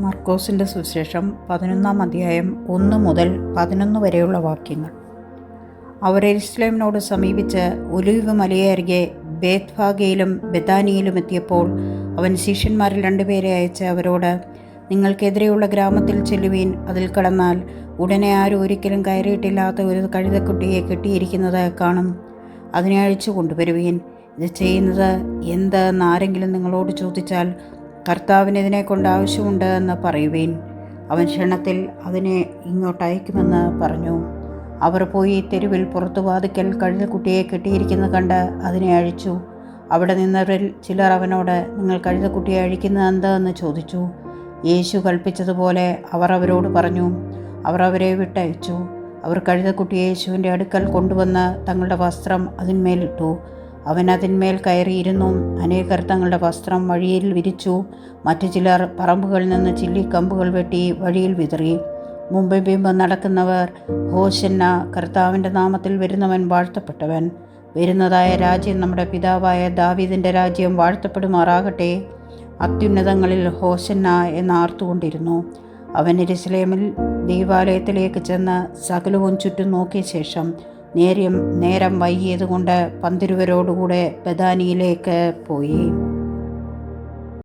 മർക്കോസിൻ്റെ സുവിശേഷം 11-ാം അധ്യായം 1 മുതൽ 11 വരെയുള്ള വാക്യങ്ങൾ. അവർ യെരുശലേമിനോട് സമീപിച്ച് ഒലിവ് മലയരികെ ബേത്ത്ഫാഗയിലും ബെഥാനിയിലും എത്തിയപ്പോൾ അവൻ ശിഷ്യന്മാരിൽ 2 പേരെ അയച്ച് അവരോട്, നിങ്ങൾക്കെതിരെയുള്ള ഗ്രാമത്തിൽ ചെല്ലുവീൻ. അതിൽ കടന്നാൽ ഉടനെ ആരും ഒരിക്കലും കയറിയിട്ടില്ലാത്ത ഒരു കഴുതക്കുട്ടിയെ കെട്ടിയിരിക്കുന്നത് കാണും. അതിനെ അഴിച്ചു കൊണ്ടുവരുവീൻ. ഇത് ചെയ്യുന്നത് എന്ത് എന്ന് ആരെങ്കിലും നിങ്ങളോട് ചോദിച്ചാൽ, കർത്താവിന് ഇതിനെക്കൊണ്ട് ആവശ്യമുണ്ട് എന്ന് പറയുവീൻ. അവൻ ക്ഷണത്തിൽ അതിനെ ഇങ്ങോട്ട് അയക്കുമെന്ന് പറഞ്ഞു. അവർ പോയി തെരുവിൽ പുറത്തു വാതിക്കൽ കഴുതക്കുട്ടിയെ കെട്ടിയിരിക്കുന്നത് കണ്ട് അതിനെ അഴിച്ചു. അവിടെ നിന്നവരിൽ ചിലർ അവനോട്, നിങ്ങൾ കഴുതക്കുട്ടിയെ അഴിക്കുന്നത് എന്തെന്ന് ചോദിച്ചു. യേശു കൽപ്പിച്ചതുപോലെ അവർ അവരോട് പറഞ്ഞു. അവർ അവരെ വിട്ടയച്ചു. അവർ കഴുതക്കുട്ടിയെ യേശുവിൻ്റെ അടുക്കൽ കൊണ്ടുവന്ന് തങ്ങളുടെ വസ്ത്രം അതിന്മേലിട്ടു. അവൻ അതിന്മേൽ കയറിയിരുന്നു. അനേകർ തങ്ങളുടെ വസ്ത്രം വഴിയിൽ വിരിച്ചു. മറ്റു ചിലർ പറമ്പുകളിൽ നിന്ന് ചില്ലിക്കമ്പുകൾ വെട്ടി വഴിയിൽ വിതറി. മുമ്പ് നടക്കുന്നവർ, ഹോശന്ന, കർത്താവിൻ്റെ നാമത്തിൽ വരുന്നവൻ വാഴ്ത്തപ്പെട്ടവൻ, വരുന്നതായ രാജ്യം നമ്മുടെ പിതാവായ ദാവീദിൻ്റെ രാജ്യം വാഴ്ത്തപ്പെടുമാറാകട്ടെ, അത്യുന്നതങ്ങളിൽ ഹോശന്ന എന്നാർത്തുകൊണ്ടിരുന്നു. അവൻ യെരുശലേമിൽ ദൈവാലയത്തിലേക്ക് ചെന്ന് സകലവും ചുറ്റും നോക്കിയ ശേഷം നേരം വൈകിയതുകൊണ്ട് 12 ബെഥാനിയിലേക്ക് പോയി.